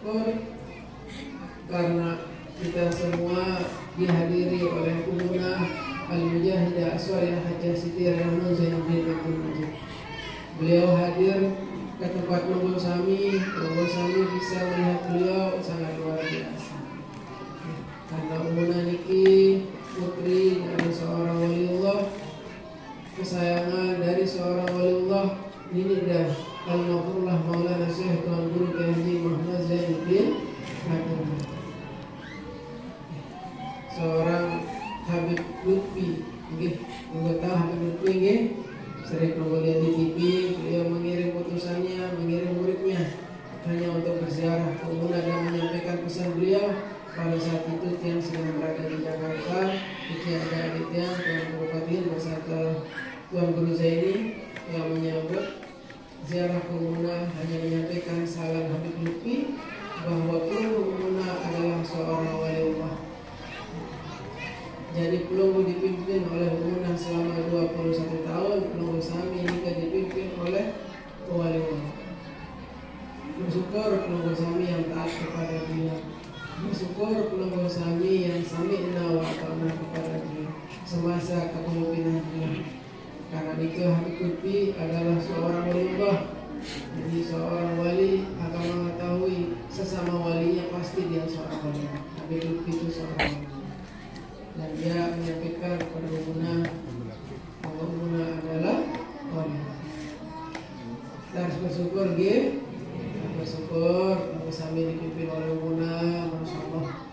bersyukur karena kita semua dihadiri oleh Umunah Al-Mujahidah Aswariyah Hajjah Siti Rahman Zainuddin Abdul Majid. Beliau hadir ke tempat Nunggu Sami bisa melihat beliau sangat luar biasa. Karena Umunah niki putri dari seorang waliullah, kesayangan dari seorang waliullah, ini dah Al-Mafurullah Maulana Syekh Tuan Guru Kiai Haji Muhammad Zainuddin Abdul Majid. Seorang Habib Lutfi, anggota Habib Lutfi, sering lihat di TV, beliau mengirim putusannya, mengirim muridnya hanya untuk berziarah ke Umunah dan menyampaikan pesan beliau. Pada saat itu tiang sedang berada di Jakarta, Iki ada adik tiang Tuan Guru Fatin bersama Tuan Guru Zaini yang menyambut ziarah ke Umunah, hanya menyampaikan salam Habib Lutfi bahwa Umunah adalah seorang waliullah. Jadi Pelunggu dipimpin oleh Umunah selama 21 tahun. Pelunggu Sami ini dipimpin oleh waliullah. Bersyukur Pelunggu Sami yang taat kepada dia. Bersyukur Pelunggu Sami yang sami'na wa ata'na kepada dia semasa kepemimpinan dia. Karena itu Habib Lutfi adalah seorang waliullah. Jadi seorang wali akan mengetahui sesama walinya pasti dia seorang wali. Habib Lutfi itu seorang wali. Dan dia menyampaikan kepada Umunah bahwa Umunah adalah wali. Kita harus bersyukur, bersyukur Sami dipimpin oleh Umunah. Masya Allah,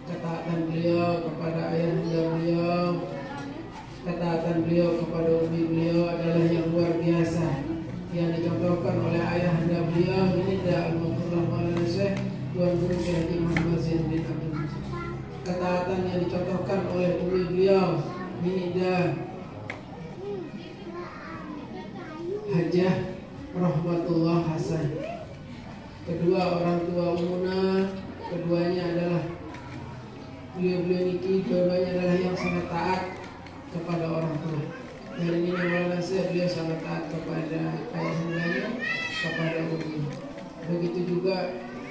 ketaatan beliau kepada ayahanda beliau, ketaatan beliau kepada umi beliau adalah yang luar biasa, yang dicontohkan oleh ayahanda beliau. Ini dah Al-Mafurullah Maulana Syekh Tuan Guru Kiai Haji Muhammad Zainuddin Abdul Majid. Ketaatan yang dicontohkan oleh umi beliau, Minida Hajjah Rahmatullah Hasan. Kedua orang tua Umunah, keduanya adalah beliau-beliau niki, dua-duanya adalah yang sangat taat kepada orang tua. Dan ini Maulana Syekh, beliau sangat taat kepada ayahandanya, kepada umi. Begitu juga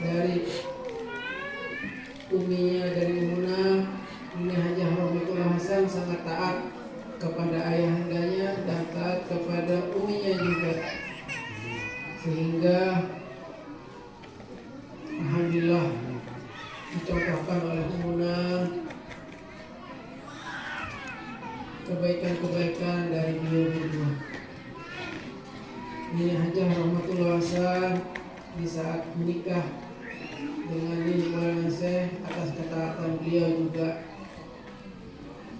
dari uminya dari Umunah, ini Hajjah Rahmatullah Hasan sangat taat kepada ayahandanya dan taat kepada uminya juga, sehingga alhamdulillah dicontohkan oleh Umunah kebaikan-kebaikan dari beliau berdua. Ini Hajjah Rahmatullah Hasan di saat menikah dengan ini Maulana Syekh atas ketaatan beliau juga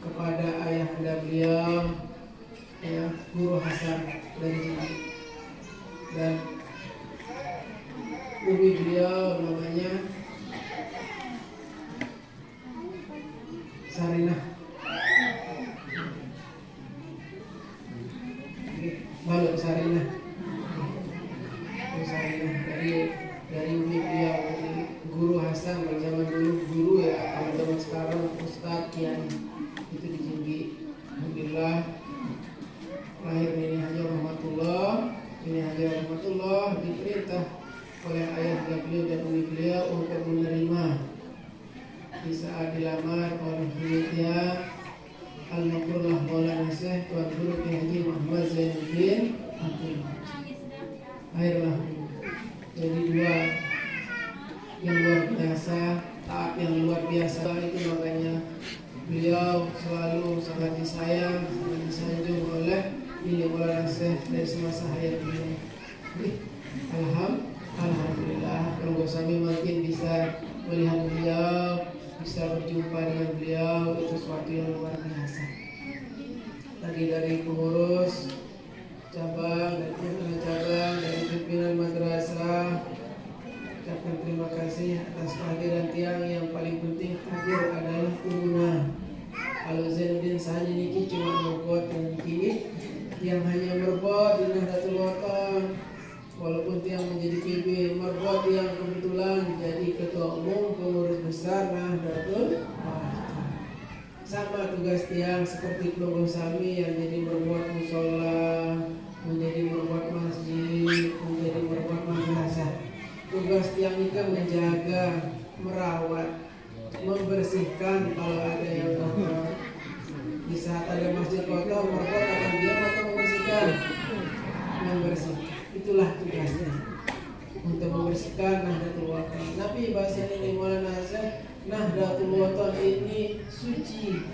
kepada ayahanda beliau, ya, Guru Hasan dari Jambi, dan umi beliau namanya Sarinah Balok Sarinah dari umi beliau, dari Guru Hasan pada zaman dulu, guru ya, kalau zaman sekarang Ustadz Kiai itu di Jambi. Alhamdulillah lahir ini Hajjah Rahmatullah diperintah oleh ayah beliau dan umi beliau untuk menerima di saat dilamar oleh beliau Al-Mafurullah Maulana Syekh Tuan Guru Kiai Haji Muhammad Zainuddin Abdul Majid. Akhirlah jadi dua yang luar biasa, taat yang luar biasa. Itu makanya beliau selalu sangat disayang, sangat disanjung oleh ini Maulana Syekh dari semasa hayat beliau. Alhamdulillah, kalau Sami makin bisa melihat beliau, bisa berjumpa dengan beliau, itu sesuatu yang luar biasa. Tadi dari pengurus cabang, dari pimpinan cabang, dari pimpinan madrasah, ucapkan terima kasih atas kehadiran tiang. Yang paling penting hadir adalah Umunah. Kalau Zainuddin Sani niki cuma membuat yang niki, yang hanya berbuat di Nahdlatul Wathon. Walaupun tiang menjadi PB Merbuat yang kebetulan jadi ketua umum pengurus besar Nahdlatul Wathon. Sama tugas tiang seperti Pelunggu Sami yang jadi membuat musola, menjadi membuat masjid, menjadi membuat madrasah. Tugas tiang ini kan menjaga membersihkan. Itulah tugasnya, untuk membersihkan Nahdlatul Wathon. Nabi bahasa ini Maulana Hasan, Nahdlatul Wathon ini suci.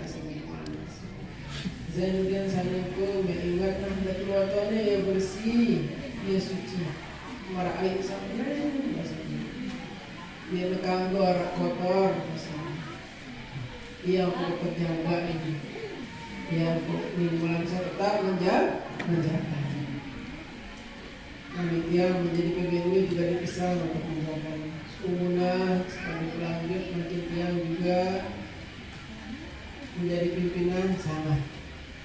Zainuddin Saniku mengingat Nahdlatul Wathon yang bersih, dia suci. Mara air sampai dia nekanggo arak kotor. Dia untuk terjaga ini. Dia minimal tetap menjaga. Demikian menjadi PBNU juga dipisah untuk menjaga. Umumnya sekali berlanjut makin tiang juga menjadi pimpinan sama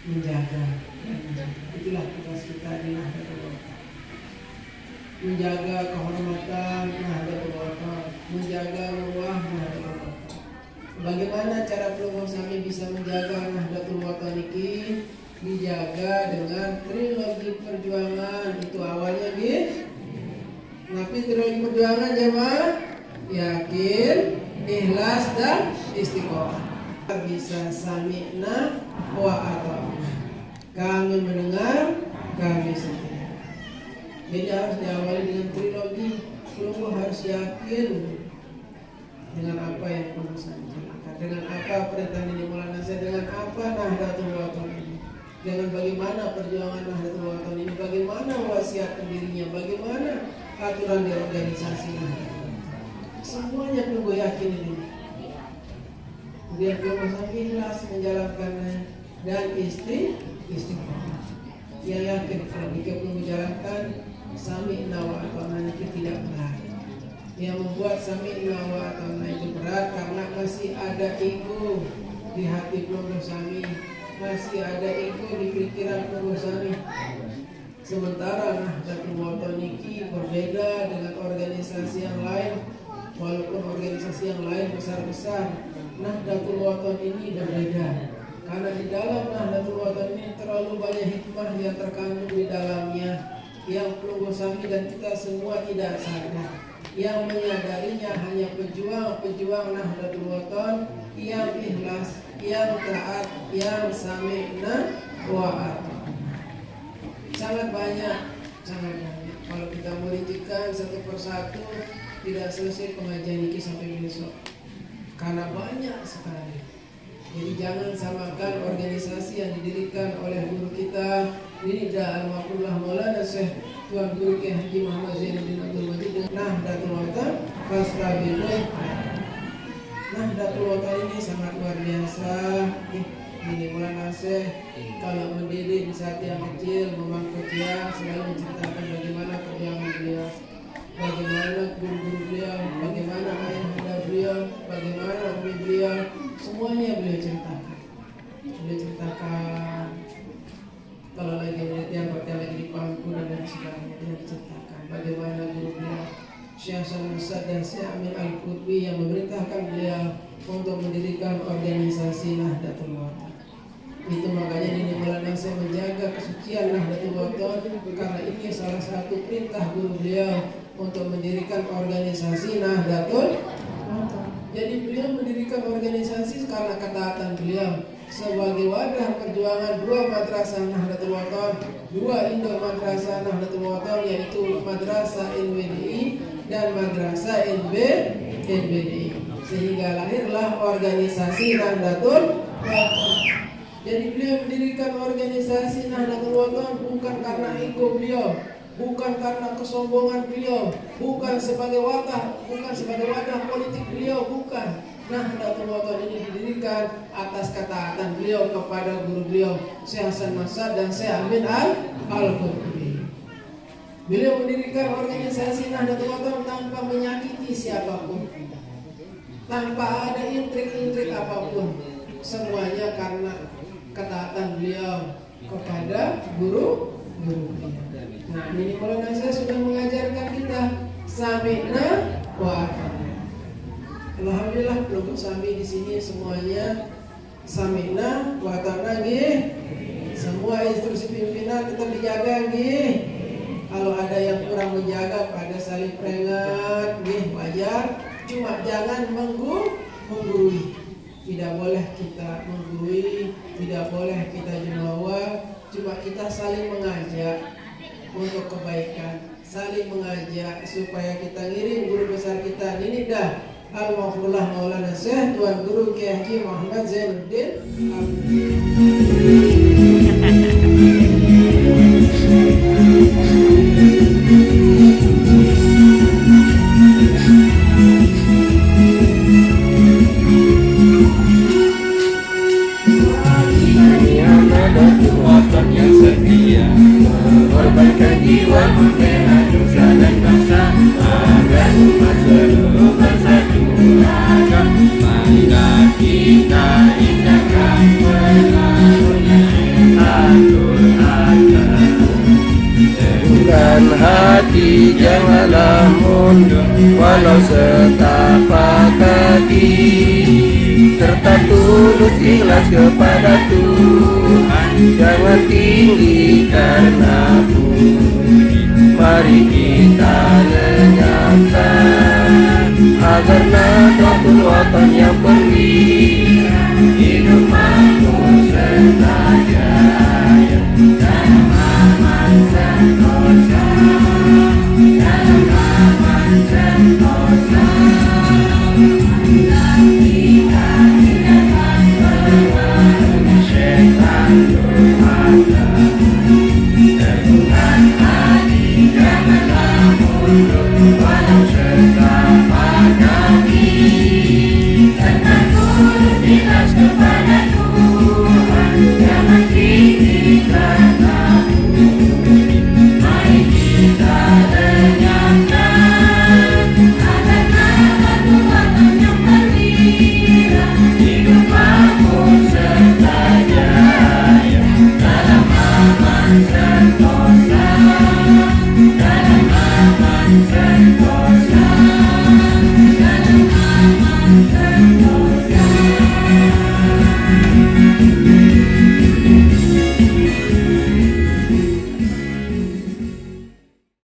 menjaga. Itulah tugas kita di Nahdlatul Wathon. Menjaga kehormatan Nahdlatul Wathon, menjaga ruah Nahdlatul Wathon. Bagaimana cara Pelunggu Sami bisa menjaga Nahdlatul Wathon ini? Dijaga dengan trilogi perjuangan. Itu awalnya Nabi trilogi perjuangan jemaah, yakin, ikhlas dan istiqomah. Bisa sami'na wa ata'na. Kami mendengar, kami setia. Jadi harus diawali dengan trilogi. Pelunggu harus yakin dengan apa yang Pelunggu Sami jalankan, dengan apa perintah ini Maulana Hasan, dengan apa Nahdlatul Wathon ini, dengan bagaimana perjuangan Nahdlatul Wathon ini, bagaimana wasiat pendirinya, bagaimana aturan di organisasi Nahdlatul Wathon. Semuanya Pelunggu yakin ini. Dia Pelunggu Sami ikhlas menjalankannya dan istiqomah. Yang yakin kalau jika Pelunggu jalankan sami'na wa ata'na itu tidak berat. Yang membuat sami'na wa ata'na itu berat karena masih ada ego di hati Pelunggu Sami, masih ada ego di pikiran Pelunggu Sami. Sementara Nahdlatul Wathon ini berbeda dengan organisasi yang lain. Walaupun organisasi yang lain besar-besar, Nahdlatul Wathon ini berbeda. Karena di dalam Nahdlatul Wathon ini terlalu banyak hikmah yang terkandung di dalamnya, yang Pelunggu Sami dan kita semua tidak sadar. Yang menyadarinya hanya pejuang-pejuang Nahdlatul Wathon yang ikhlas, yang taat, yang sami'na wa ata'na. Sangat banyak. Kalau kita merincikan satu persatu, tidak selesai pengajian ini sampai besok. Karena banyak sekali. Jadi jangan samakan organisasi yang didirikan oleh guru kita Nida Al-Maqullah Maulana Syekh Tuan Guru Kiai Haji Muhammad Zainuddin Abdul Majid dengan Nahdlatul Wathon Fastabiqul. Nahdlatul Wathon ini sangat luar biasa. Ini Maulana Syekh kalau mendidik di saat yang kecil, memangku dia selalu menceritakan bagaimana perjuangan beliau, bagaimana guru-guru beliau, bagaimana ayah beliau, bagaimana umi beliau, semuanya beliau ceritakan. Beliau ceritakan kalau lagi yang lagi di pangku dan lain sebagainya, dia ceritakan bagaimana guru beliau Syekh Hasan Ustaz dan Syekh Amin Al-Qutbi yang memerintahkan beliau untuk mendirikan organisasi Nahdlatul Wathon. Itu makanya Nini Maulana saya menjaga kesucian Nahdlatul Wathon karena ini salah satu perintah guru beliau untuk mendirikan organisasi Nahdlatul Wathon. Jadi beliau mendirikan organisasi karena ketaatan beliau sebagai wadah perjuangan dua madrasah Nahdlatul Wathon, dua induk madrasah Nahdlatul Wathon, yaitu madrasah NWDI dan madrasah NBDI, sehingga lahirlah organisasi Nahdlatul Wathon. Jadi beliau mendirikan organisasi Nahdlatul Wathon bukan karena ego beliau, bukan karena kesombongan beliau, bukan sebagai wadah politik beliau, bukan. Nahdlatul Wathon ini didirikan atas ketaatan beliau kepada guru beliau Syekh Hasan Masad dan Syekh Amin Al-Qutbi. Beliau mendirikan organisasi Nahdlatul Wathon tanpa menyakiti siapapun, tanpa ada intrik-intrik apapun. Semuanya karena ketaatan beliau kepada guru beliau. Nah, ini Maulana saya sudah mengajarkan kita sami'na wa ata'na. Alhamdulillah Pelunggu Sami di sini semuanya sami'na wa ata'na nggih. Semua instruksi pimpinan tetap dijaga nggih. Kalau ada yang kurang menjaga pada saling peringat nggih wajar, cuma jangan menggurui. Tidak boleh kita menggurui, tidak boleh kita jumawa, cuma kita saling mengajak. untuk kebaikan, saling mengajak supaya kita ngirim guru besar kita Ninidah Al-Mafrullah Maulana Syekh Tuan Guru Kiai Haji Muhammad Zainuddin. Yang setia mengorbankan jiwa membela nusa dan bangsa agar umat seluruh bersatu agam. Marilah kita indahkan pengaruhnya atur akan. Teguhkan hati janganlah mundur walau setapak kaki, serta tulus ikhlas kepada Tuhan, jangan tinggi karena puji. Mari kita lenyapkan agar Nahdlatul Watan yang perwira hidup makmur serta jaya dan aman sentosa.